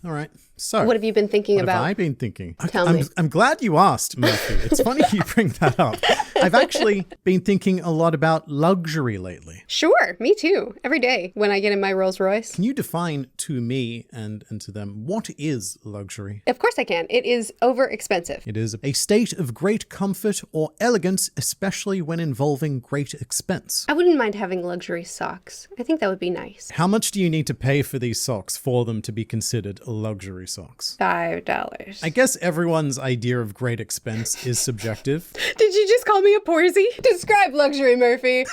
All right. So What have you been thinking what about? have I been thinking? Tell me. I'm glad you asked, Murphy. It's funny you bring that up. I've actually been thinking a lot about luxury lately. Sure, me too. Every day when I get in my Rolls Royce. Can you define to me and to them what is luxury? Of course I can. It is over expensive. It is a state of great comfort or elegance, especially when involving great expense. I wouldn't mind having luxury socks. I think that would be nice. How much do you need to pay for these socks for them to be considered luxury socks? $5. I guess everyone's idea of great expense is subjective. Did you just call me a Porsy? Describe luxury, Murphy.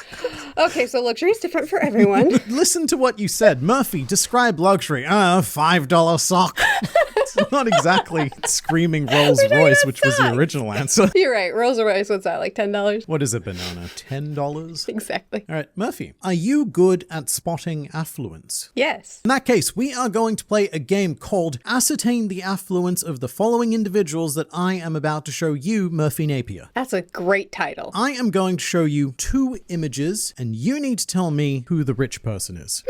Okay, so luxury is different for everyone. Listen to what you said. Murphy, describe luxury. $5 sock. It's not exactly screaming Rolls Royce, which was the original answer. You're right. Rolls Royce, what's that, like $10? What is a banana? $10? Exactly. All right, Murphy, are you good at spotting affluence? Yes. In that case, we are going to play a game called Ascertain the Affluence of the following individuals that I am about to show you, Murphy Napier. That's a great title. I am going to show you 2 images, and you need to tell me who the rich person is.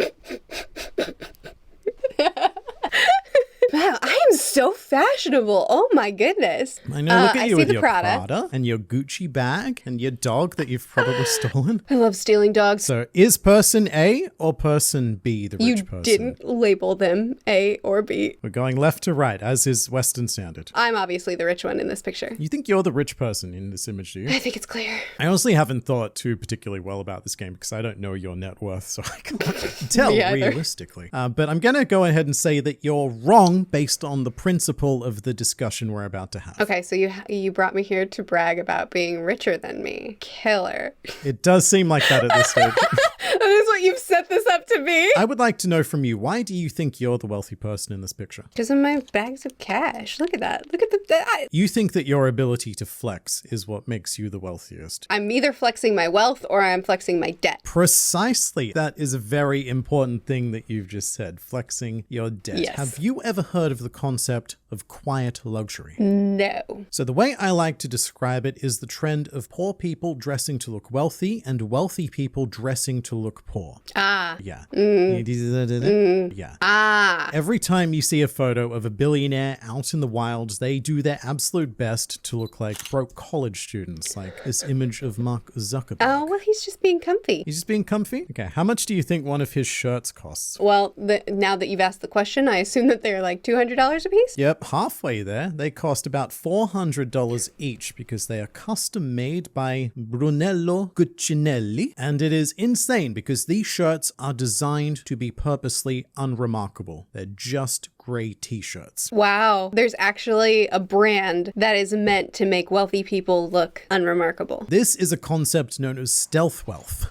Wow, I am so fashionable. Oh my goodness. I know, look at you see with the your Prada. and your Gucci bag and your dog that you've probably stolen. I love stealing dogs. So is person A or person B the rich You person? didn't label them A or B. We're going left to right, as is Western Standard. I'm obviously the rich one in this picture. You think you're the rich person in this image, do you? I think it's clear. I honestly haven't thought too particularly well about this game because I don't know your net worth, so I can't tell Me either. realistically. But I'm going to go ahead and say that you're wrong based on the principle of the discussion we're about to have. Okay, so you brought me here to brag about being richer than me. Killer. It does seem like that at this stage. That is what you've set this up to be. I would like to know from you, why do you think you're the wealthy person in this picture? Because of my bags of cash. Look at that. Look at You think that your ability to flex is what makes you the wealthiest. I'm either flexing my wealth or I'm flexing my debt. Precisely. That is a very important thing that you've just said, flexing your debt. Yes. Have you ever heard of the concept of quiet luxury? No. So the way I like to describe it is the trend of poor people dressing to look wealthy and wealthy people dressing to look poor. Ah. Yeah. Yeah. Ah. Every time you see a photo of a billionaire out in the wilds, they do their absolute best to look like broke college students, like this image of Mark Zuckerberg. Oh, well, he's just being comfy. He's just being comfy? Okay, how much do you think one of his shirts costs? Well, now that you've asked the question, I assume that they're like $200 a piece? Yep, halfway there. They cost about $400 each because they are custom made by Brunello Cucinelli. And it is insane because these shirts are designed to be purposely unremarkable. They're just gray t-shirts. Wow. There's actually a brand that is meant to make wealthy people look unremarkable. This is a concept known as stealth wealth.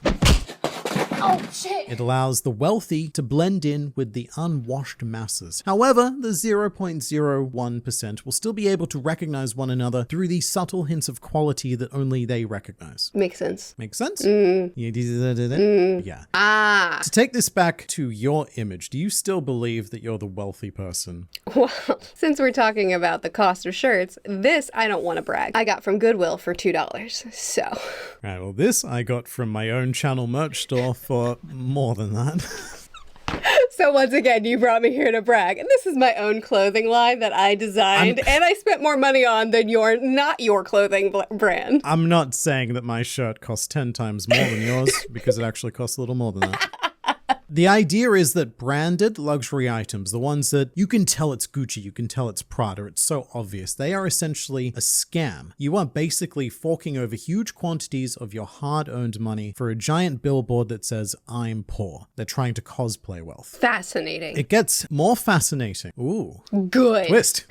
Oh, shit. It allows the wealthy to blend in with the unwashed masses. However, the 0.01% will still be able to recognize one another through these subtle hints of quality that only they recognize. Makes sense. Makes sense? Yeah. Ah. To take this back to your image, do you still believe that you're the wealthy person? Well, since we're talking about the cost of shirts, this I don't want to brag. I got from Goodwill for $2. So. Right, well, this I got from my own channel merch store for more than that. So once again, you brought me here to brag. And this is my own clothing line that I designed and I spent more money on than not your clothing brand. I'm not saying that my shirt costs 10 times more than yours because it actually costs a little more than that. The idea is that branded luxury items, the ones that you can tell it's Gucci, you can tell it's Prada, it's so obvious, they are essentially a scam. You are basically forking over huge quantities of your hard-earned money for a giant billboard that says, I'm poor. They're trying to cosplay wealth. Fascinating. It gets more fascinating. Ooh. Good. Twist.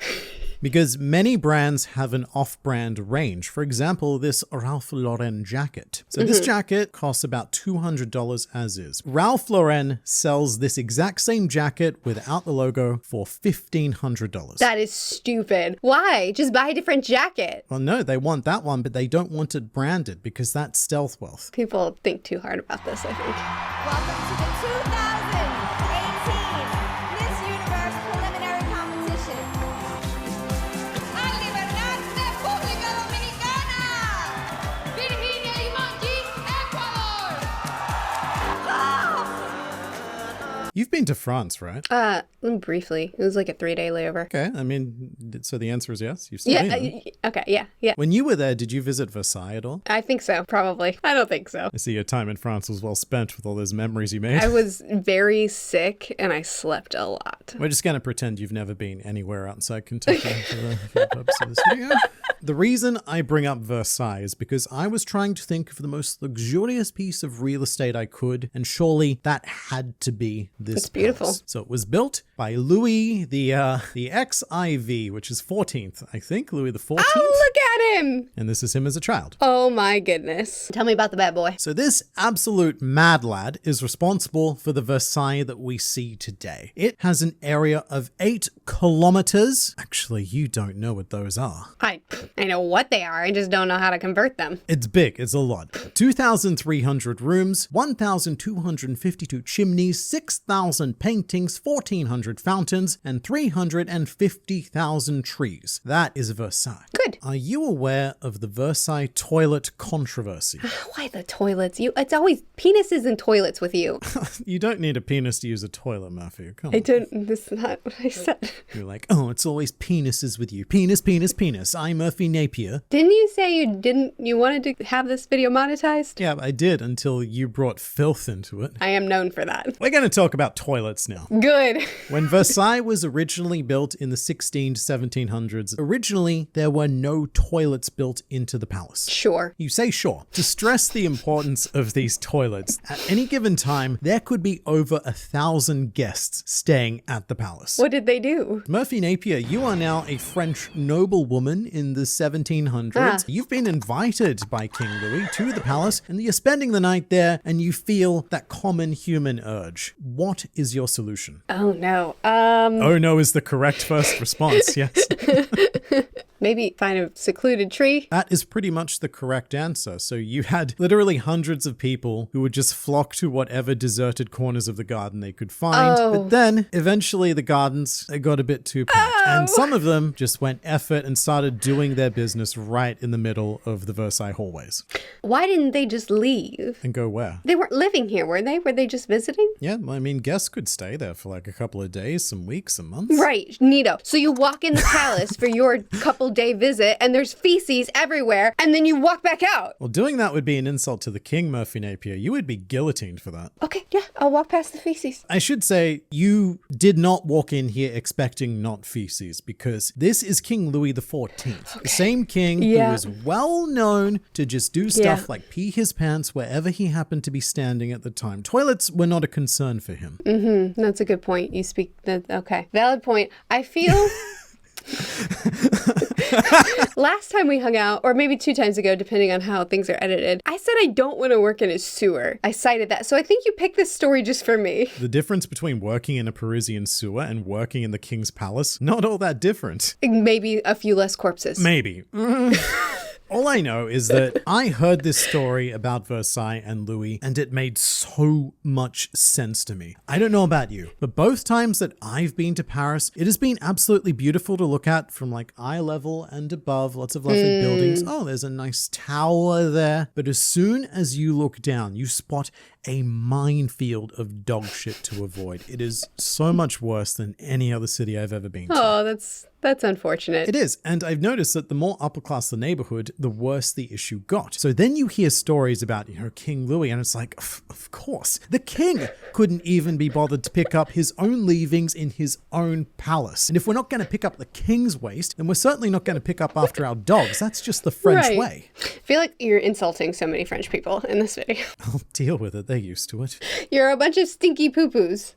Because many brands have an off-brand range. For example, this Ralph Lauren jacket. So this jacket costs about $200 as is. Ralph Lauren sells this exact same jacket without the logo for $1,500. That is stupid. Why? Just buy a different jacket. Well, no, they want that one, but they don't want it branded because that's stealth wealth. People think too hard about this, I think. Welcome to the 2018 Miss Universe Preliminary Competition. ¡A libertad República Dominicana! Virginia y Monkey, Ecuador! You You've been to France, right? Briefly. It was like a 3-day layover. Okay, I mean, so the answer is yes? You've still been there. Okay, yeah. When you were there, did you visit Versailles at all? I think so, probably. I don't think so. I see your time in France was well spent with all those memories you made. I was very sick and I slept a lot. We're just going to pretend you've never been anywhere outside Kentucky for the purpose of this video. The reason I bring up Versailles is because I was trying to think of the most luxurious piece of real estate I could, and surely that had to be this It's beautiful. palace. So it was built by Louis the XIV, which is 14th, I think, Louis the 14th. Oh, look at him! And this is him as a child. Oh my goodness. Tell me about the bad boy. So this absolute mad lad is responsible for the Versailles that we see today. It has an area of 8 kilometers. Actually, you don't know what those are. I know what they are, I just don't know how to convert them. It's big, it's a lot. 2,300 rooms, 1,252 chimneys, 6,000 paintings, 1,400 fountains, and 350,000 trees. That is Versailles. Good. Are you aware of the Versailles toilet controversy? Why the toilets? It's always penises and toilets with you. You don't need a penis to use a toilet, Murphy. Come on. This is not what I said. You're like, oh, it's always penises with you. Penis, penis, penis. I'm Murphy Napier. Didn't you say you wanted to have this video monetized? Yeah, I did until you brought filth into it. I am known for that. We're going to talk about toilets now. Good. When Versailles was originally built in the 16 to 1700s, originally there were no toilets built into the palace. Sure. You say sure. To stress the importance of these toilets, at any given time, there could be over 1,000 guests staying at the palace. What did they do? Murphy Napier, you are now a French noblewoman in the 1700s. You've been invited by King Louis to the palace, and you're spending the night there, and you feel that common human urge. What is your solution? Oh no. Oh no is the correct first response, yes. Maybe find a secluded tree. That is pretty much the correct answer. So you had literally hundreds of people who would just flock to whatever deserted corners of the garden they could find. But then eventually the gardens got a bit too packed. And some of them just went effort and started doing their business right in the middle of the Versailles hallways. Why didn't they just leave? And go where? They weren't living here, were they? Were they just visiting? Yeah, I mean, guests could stay there for like a couple of days, some weeks, some months. Right, neato. So you walk in the palace for your couple-day visit, and there's feces everywhere, and then you walk back out. Well, doing that would be an insult to the king, Murphy Napier. You would be guillotined for that. Okay, yeah, I'll walk past the feces. I should say you did not walk in here expecting not feces, because this is King Louis XIV, the same king who is well known to just do stuff like pee his pants wherever he happened to be standing at the time. Toilets were not a concern for him. That's a good point. You speak okay. Valid point. I feel last time we hung out, or maybe 2 times ago, depending on how things are edited, I said I don't want to work in a sewer. I cited that. So I think you picked this story just for me. The difference between working in a Parisian sewer and working in the king's palace, not all that different. Maybe a few less corpses. Maybe. All I know is that I heard this story about Versailles and Louis, and it made so much sense to me. I don't know about you, but both times that I've been to Paris, it has been absolutely beautiful to look at from like eye level and above. Lots of lovely buildings. Oh, there's a nice tower there. But as soon as you look down, you spot a minefield of dog shit to avoid. It is so much worse than any other city I've ever been to. Oh, that's unfortunate. It is, and I've noticed that the more upper class the neighborhood, the worse the issue got. So then you hear stories about, King Louis, and it's like, of course, the king couldn't even be bothered to pick up his own leavings in his own palace. And if we're not going to pick up the king's waste, then we're certainly not going to pick up after our dogs. That's just the French way. I feel like you're insulting so many French people in this video. I'll deal with it. They're used to it. You're a bunch of stinky poo-poos.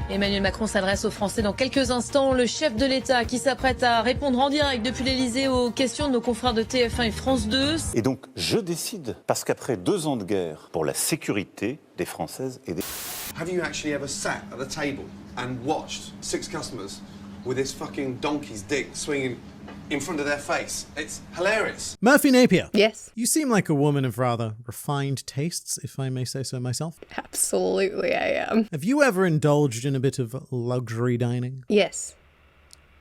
Emmanuel Macron s'adresse aux Français dans quelques instants. Le chef de l'État qui s'apprête à répondre en direct depuis l'Élysée aux questions de nos confrères de TF1 et France 2. Et donc, je décide, parce qu'après 2 ans de guerre pour la sécurité des Françaises et des... Have you actually ever sat at a table and watched 6 customers with this fucking donkey's dick swinging in front of their face? It's hilarious. Murphy Napier. Yes. You seem like a woman of rather refined tastes, if I may say so myself. Absolutely I am. Have you ever indulged in a bit of luxury dining? Yes.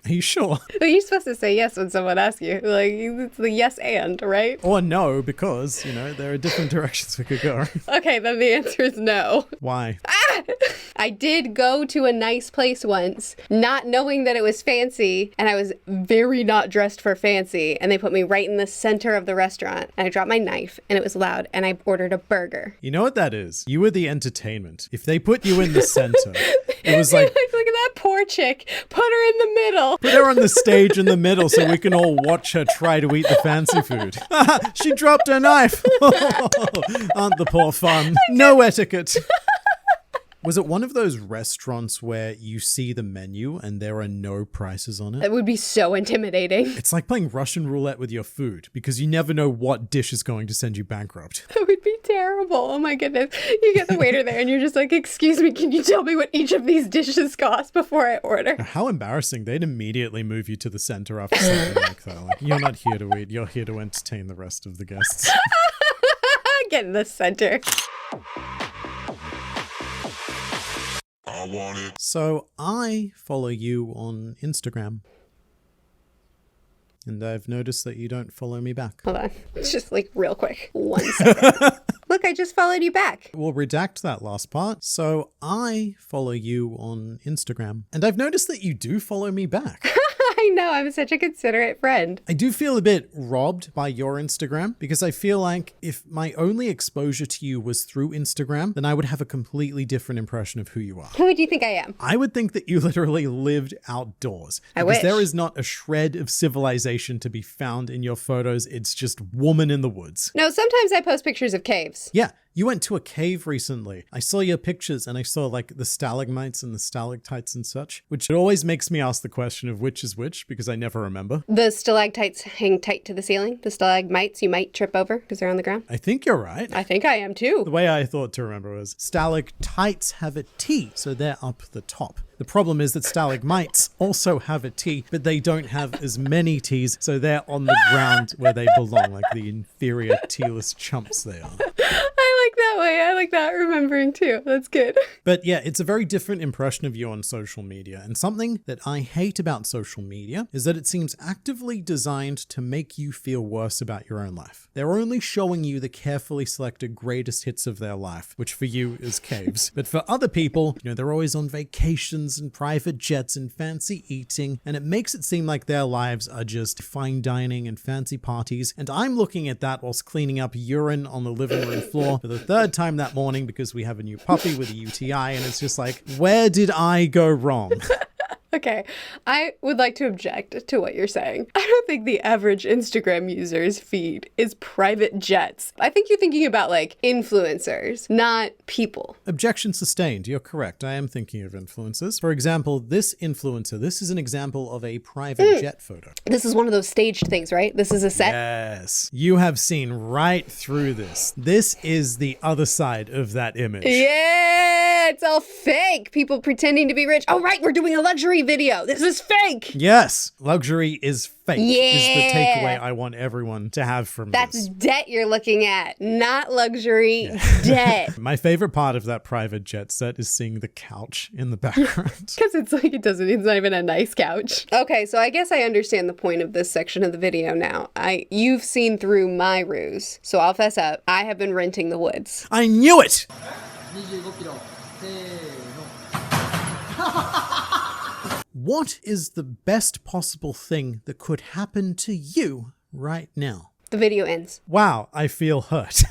Are you sure? Well, you're supposed to say yes when someone asks you. Like, it's the yes and, right? Or no, because, there are different directions we could go. Okay, then the answer is no. Why? I did go to a nice place once, not knowing that it was fancy, and I was very not dressed for fancy, and they put me right in the center of the restaurant, and I dropped my knife, and it was loud, and I ordered a burger. You know what that is? You were the entertainment. If they put you in the center, it was like, Look at that poor chick. Put her in the middle. put her on the stage in the middle so we can all watch her try to eat the fancy food. She dropped her knife. Aren't the poor fun? No etiquette. Was it one of those restaurants where you see the menu and there are no prices on it? That would be so intimidating. It's like playing Russian roulette with your food because you never know what dish is going to send you bankrupt. That would be terrible. Oh my goodness. You get the waiter there and you're just like, excuse me, can you tell me what each of these dishes cost before I order? How embarrassing. They'd immediately move you to the center after something like that. Like, you're not here to eat, you're here to entertain the rest of the guests. Get in the center. So I follow you on Instagram. And I've noticed that you don't follow me back. Hold on. It's just like real quick. 1 second. Look, I just followed you back. We'll redact that last part. So I follow you on Instagram. And I've noticed that you do follow me back. I know, I'm such a considerate friend. I do feel a bit robbed by your Instagram because I feel like if my only exposure to you was through Instagram, then I would have a completely different impression of who you are. Who do you think I am? I would think that you literally lived outdoors. I because wish. there is not a shred of civilization to be found in your photos. It's just woman in the woods. No, sometimes I post pictures of caves. Yeah. You went to a cave recently. I saw your pictures and I saw like the stalagmites and the stalactites and such, which it always makes me ask the question of which is which because I never remember. The stalactites hang tight to the ceiling. The stalagmites you might trip over because they're on the ground. I think you're right. I think I am too. The way I thought to remember was stalactites have a T, so they're up the top. The problem is that stalagmites also have a T, but they don't have as many T's, so they're on the ground where they belong, like the inferior T-less chumps they are. I like that way. I like that remembering too. That's good. But yeah, it's a very different impression of you on social media. And something that I hate about social media is that it seems actively designed to make you feel worse about your own life. They're only showing you the carefully selected greatest hits of their life, which for you is caves. But for other people, they're always on vacations and private jets and fancy eating, and it makes it seem like their lives are just fine dining and fancy parties. And I'm looking at that whilst cleaning up urine on the living room floor for the third time that morning because we have a new puppy with a UTI, and it's just like, where did I go wrong? Okay, I would like to object to what you're saying. I don't think the average Instagram user's feed is private jets. I think you're thinking about like influencers, not people. Objection sustained. You're correct. I am thinking of influencers. For example, this influencer, this is an example of a private jet photo. This is one of those staged things, right? This is a set. Yes. You have seen right through this. This is the other side of that image. Yeah, it's all fake. People pretending to be rich. Oh, right, we're doing a luxury video. This is fake. Yes, luxury is fake. Is the Yeah. takeaway I want everyone to have from That's this. debt you're looking at, not luxury, debt. My favorite part of that private jet set is seeing the couch in the background. Because it's like it's not even a nice couch. Okay, so I guess I understand the point of this section of the video now. You've seen through my ruse, so I'll fess up. I have been renting the woods. I knew it! What is the best possible thing that could happen to you right now? The video ends. Wow, I feel hurt.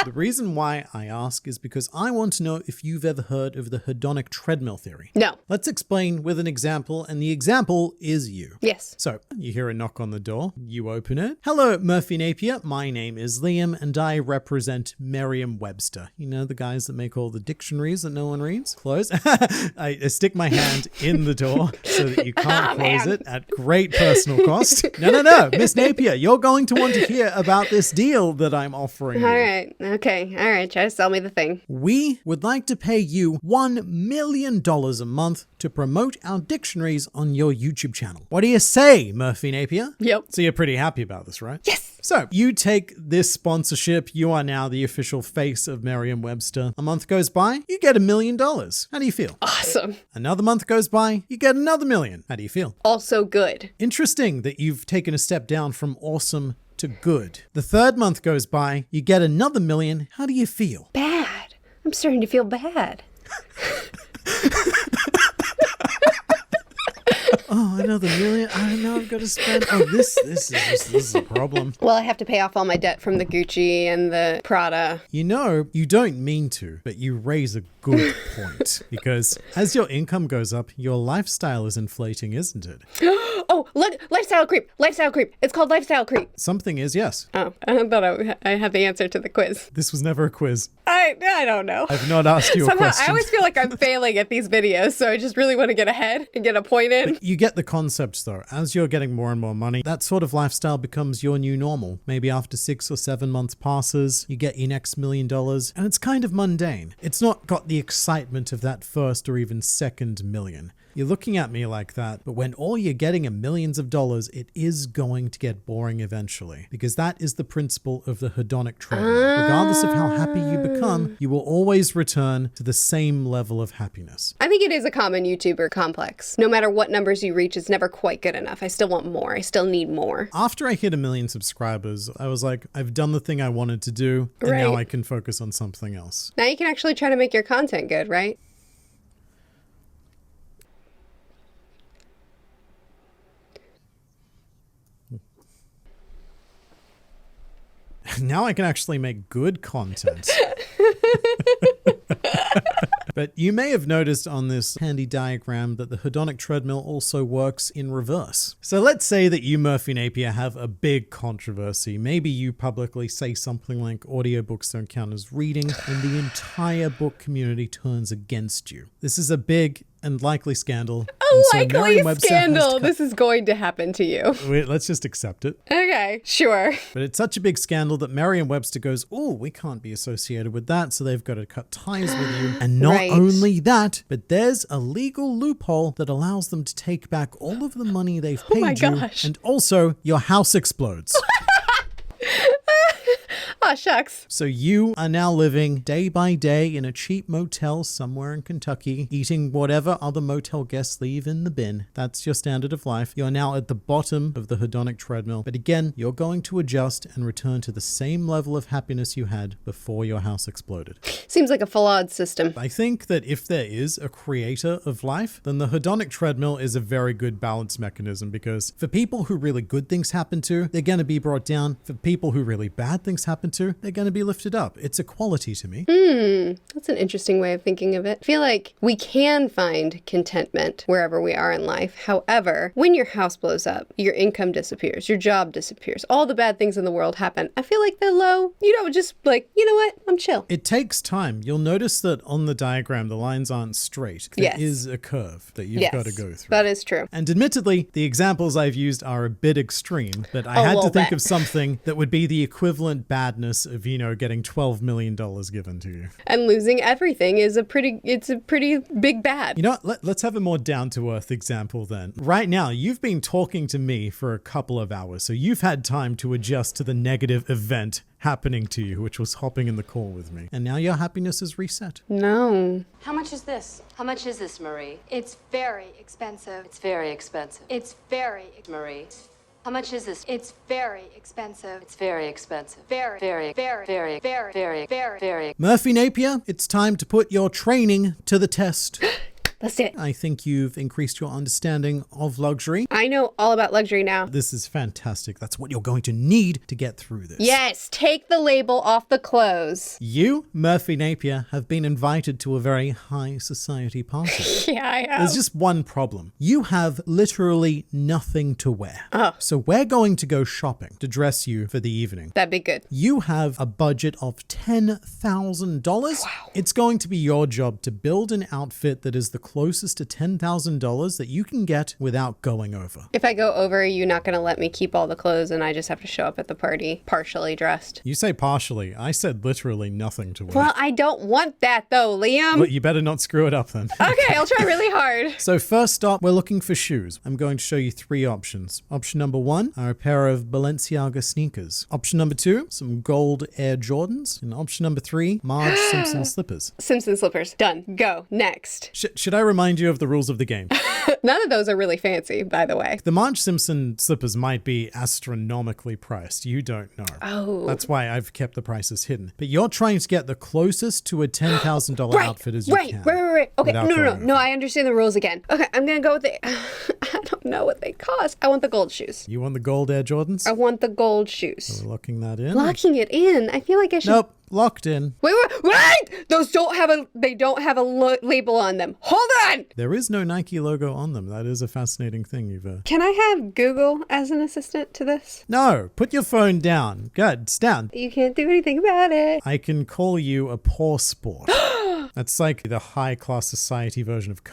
The reason why I ask is because I want to know if you've ever heard of the hedonic treadmill theory. No. Let's explain with an example, and the example is you. Yes. So, you hear a knock on the door, you open it. Hello, Murphy Napier. My name is Liam, and I represent Merriam-Webster. You know, the guys that make all the dictionaries that no one reads? Close. I stick my hand in the door so that you can't close it at great personal cost. No, Miss Napier, you're going to want to hear about this deal that I'm offering you. All right. Okay. All right. Try to sell me the thing. We would like to pay you $1 million a month to promote our dictionaries on your YouTube channel. What do you say, Murphy Napier? Yep. So you're pretty happy about this, right? Yes. So you take this sponsorship. You are now the official face of Merriam-Webster. A month goes by, you get $1 million. How do you feel? Awesome. Another month goes by, you get another $1 million. How do you feel? Also good. Interesting that you've taken a step down from awesome to good. The third month goes by, you get another $1 million. How do you feel? Bad. I'm starting to feel bad. Oh, another $1 million. I know I've got to spend. Oh, this is a problem. Well, I have to pay off all my debt from the Gucci and the Prada. You know, you don't mean to, but you raise a good point. Because as your income goes up, your lifestyle is inflating, isn't it? Oh, look, lifestyle creep. Lifestyle creep. It's called lifestyle creep. Something is, yes. Oh, I thought I had the answer to the quiz. This was never a quiz. I don't know. I've not asked you a Somehow, question. I always feel like I'm failing at these videos, so I just really want to get ahead and get a point in. You get the concepts though. As you're getting more and more money, that sort of lifestyle becomes your new normal. Maybe after 6 or 7 months passes, you get your next $1 million, and it's kind of mundane. It's not got the excitement of that first or even second million. You're looking at me like that, but when all you're getting are millions of dollars, it is going to get boring eventually, because that is the principle of the hedonic treadmill. Regardless of how happy you become, you will always return to the same level of happiness. I think it is a common YouTuber complex. No matter what numbers you reach, it's never quite good enough. I still want more. I still need more. After I hit 1 million subscribers, I was like, I've done the thing I wanted to do, and now Right. I can focus on something else. Now you can actually try to make your content good, right? Now I can actually make good content. But you may have noticed on this handy diagram that the hedonic treadmill also works in reverse. So let's say that you, Murphy Napier, have a big controversy. Maybe you publicly say something like audiobooks don't count as reading, and the entire book community turns against you. This is a big and likely scandal. A and so likely Merriam-Webster has scandal. to This is going to happen to you. Wait, let's just accept it. Okay, sure. But it's such a big scandal that Merriam-Webster goes, oh, we can't be associated with that, so they've got to cut ties with you. And not Right. only that, but there's a legal loophole that allows them to take back all of the money they've paid my you, gosh. and also your house explodes. Aw, shucks. So you are now living day by day in a cheap motel somewhere in Kentucky, eating whatever other motel guests leave in the bin. That's your standard of life. You're now at the bottom of the hedonic treadmill. But again, you're going to adjust and return to the same level of happiness you had before your house exploded. Seems like a flawed system. I think that if there is a creator of life, then the hedonic treadmill is a very good balance mechanism, because for people who really good things happen to, they're going to be brought down. For people who really bad things happen to, they're going to be lifted up. It's equality to me. That's an interesting way of thinking of it. I feel like we can find contentment wherever we are in life. However, when your house blows up, your income disappears, your job disappears, all the bad things in the world happen. I feel like they're low. You know, just like, you know what? I'm chill. It takes time. You'll notice that on the diagram, the lines aren't straight. There Yes. is a curve that you've got to go through. That is true. And admittedly, the examples I've used are a bit extreme, but I A had to little think bit. of something that would be the equivalent badness of, you know, getting $12 million given to you. And losing everything is a pretty big bad. You know what? Let's have a more down-to-earth example then. Right now, you've been talking to me for a couple of hours, so you've had time to adjust to the negative event happening to you, which was hopping in the call with me. And now your happiness is reset. No. How much is this? How much is this, Marie? It's very expensive. It's very expensive. It's very, Marie. How much is this? it's very expensive. It's very expensive. Very, Very, very, very, very, very, very. very. Murphy Napier, it's time to put your training to the test. Let's do it. I think you've increased your understanding of luxury. I know all about luxury now. This is fantastic. That's what you're going to need to get through this. Yes, take the label off the clothes. You, Murphy Napier, have been invited to a very high society party. Yeah, I have. There's just one problem. You have literally nothing to wear. So we're going to go shopping to dress you for the evening. That'd be good. You have a budget of $10,000. Wow. It's going to be your job to build an outfit that is the closest to $10,000 that you can get without going over. If I go over, you're not going to let me keep all the clothes and I just have to show up at the party partially dressed. You say partially. I said literally nothing to wear. Well, I don't want that though, Liam. But you better not screw it up then. Okay, I'll try really hard. So first up, we're looking for shoes. I'm going to show you 3 options. Option number 1 are a pair of Balenciaga sneakers. Option number 2, some gold Air Jordans. And option number 3, Marge Simpson slippers. Simpson slippers. Done. Go. Next. Should I remind you of the rules of the game? None of those are really fancy, by the way. The Marge Simpson slippers might be astronomically priced. You don't know. Oh. That's why I've kept the prices hidden. But you're trying to get the closest to a $10,000 outfit as you can. Right. Okay, without no, going over. I understand the rules again. Okay, I'm gonna go with the... I don't know what they cost. I want the gold shoes. You want the gold Air Jordans? I want the gold shoes. We're locking that in. Locking it in? I feel like I should... Nope. Locked in. Wait! Those don't have a label on them. Hold on! There is no Nike logo on them. That is a fascinating thing you've... Can I have Google as an assistant to this? No, put your phone down. Good, it's down. You can't do anything about it. I can call you a poor sport. That's like the high-class society version of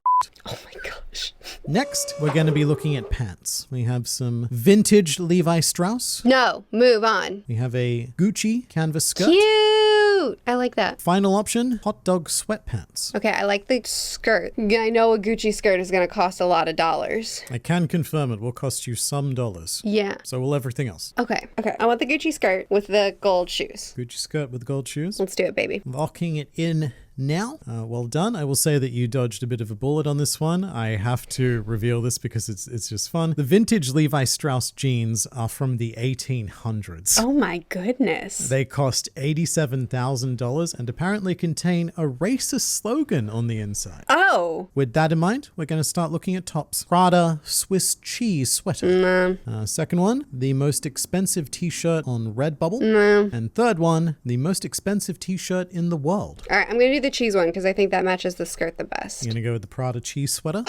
Oh my gosh. Next, we're going to be looking at pants. We have some vintage Levi Strauss. No, move on. We have a Gucci canvas skirt. Cute! I like that. Final option, hot dog sweatpants. Okay, I like the skirt. I know a Gucci skirt is going to cost a lot of dollars. I can confirm it will cost you some dollars. Yeah. So will everything else. Okay. I want the Gucci skirt with the gold shoes. Gucci skirt with gold shoes. Let's do it, baby. Locking it in now. Well done. I will say that you dodged a bit of a bullet on this one. I have to reveal this because it's just fun. The vintage Levi Strauss jeans are from the 1800s. Oh my goodness. They cost $87,000 and apparently contain a racist slogan on the inside. Oh. With that in mind, we're going to start looking at tops. Prada Swiss cheese sweater. Second one, the most expensive t-shirt on Redbubble. And third one, the most expensive t-shirt in the world. All right, I'm going to do the cheese one because I think that matches the skirt the best. You're going to go with the Prada cheese sweater?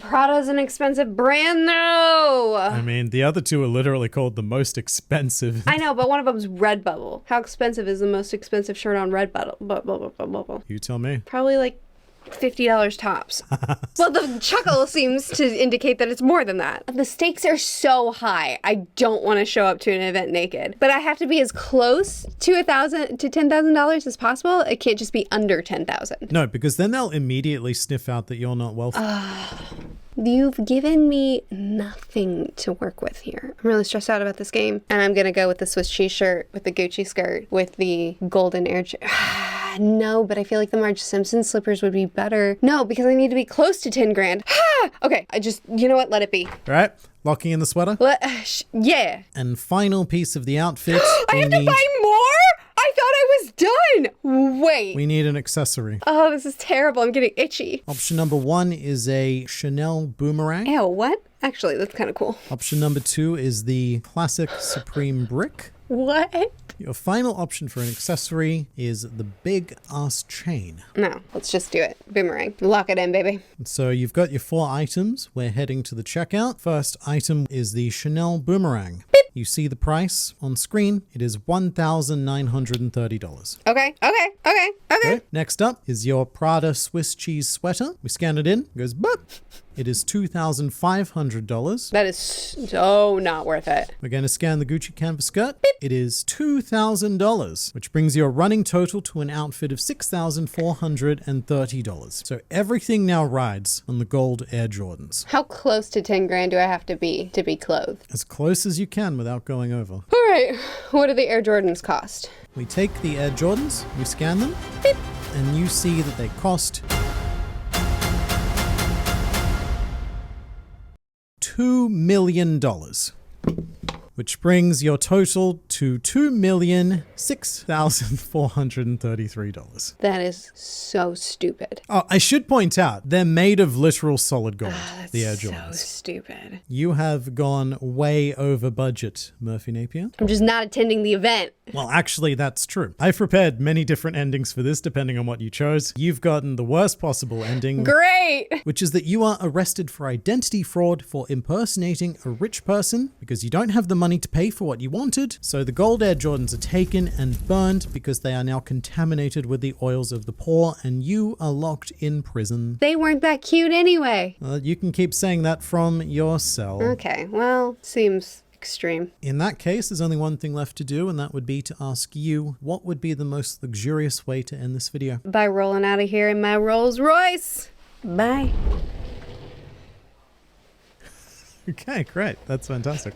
Prada's an expensive brand though. I mean, the other two are literally called the most expensive. I know, but one of them's Redbubble. How expensive is the most expensive shirt on Redbubble? You tell me. Probably like $50 tops. Well, the chuckle seems to indicate that it's more than that. The stakes are so high. I don't want to show up to an event naked, but I have to be as close to $10,000 as possible. It can't just be under 10,000. No, because then they'll immediately sniff out that you're not wealthy. You've given me nothing to work with here. I'm really stressed out about this game. And I'm going to go with the Swiss cheese shirt, with the Gucci skirt, with the golden air... No, but I feel like the Marge Simpson slippers would be better. No, because I need to be close to 10 grand. Okay, you know what? Let it be. All right, locking in the sweater. Yeah. And final piece of the outfit. I have to buy more? I thought I was done. Wait. We need an accessory. Oh, this is terrible. I'm getting itchy. Option number 1 is a Chanel boomerang. Ew, what? Actually, that's kind of cool. Option number 2 is the classic Supreme brick. What? Your final option for an accessory is the big ass chain. No, let's just do it. Boomerang. Lock it in, baby. So you've got your 4 items. We're heading to the checkout. First item is the Chanel boomerang. Beep. You see the price on screen. It is $1,930. Okay. Next up is your Prada Swiss cheese sweater. We scan it in. It goes, boop. It is $2,500. That is so not worth it. We're going to scan the Gucci canvas skirt. Beep. It is $2,000, which brings your running total to an outfit of $6,430. So everything now rides on the gold Air Jordans. How close to 10 grand do I have to be clothed? As close as you can without going over. All right. What do the Air Jordans cost? We take the Air Jordans, we scan them, beep, and you see that they cost $2 million, which brings your total to $2,006,433. That is so stupid. Oh, I should point out, they're made of literal solid gold, the Air So Jordans. stupid. You have gone way over budget, Murphy Napier. I'm just not attending the event. Well, actually, that's true. I've prepared many different endings for this, depending on what you chose. You've gotten the worst possible ending. Great. Which is that you are arrested for identity fraud for impersonating a rich person because you don't have the money to pay for what you wanted. So the gold Air Jordans are taken and burned because they are now contaminated with the oils of the poor, and you are locked in prison. They weren't that cute anyway. You can keep saying that from your cell. Okay, well, seems extreme. In that case, there's only one thing left to do, and that would be to ask you, what would be the most luxurious way to end this video? By rolling out of here in my Rolls Royce. Bye. Okay, great. That's fantastic.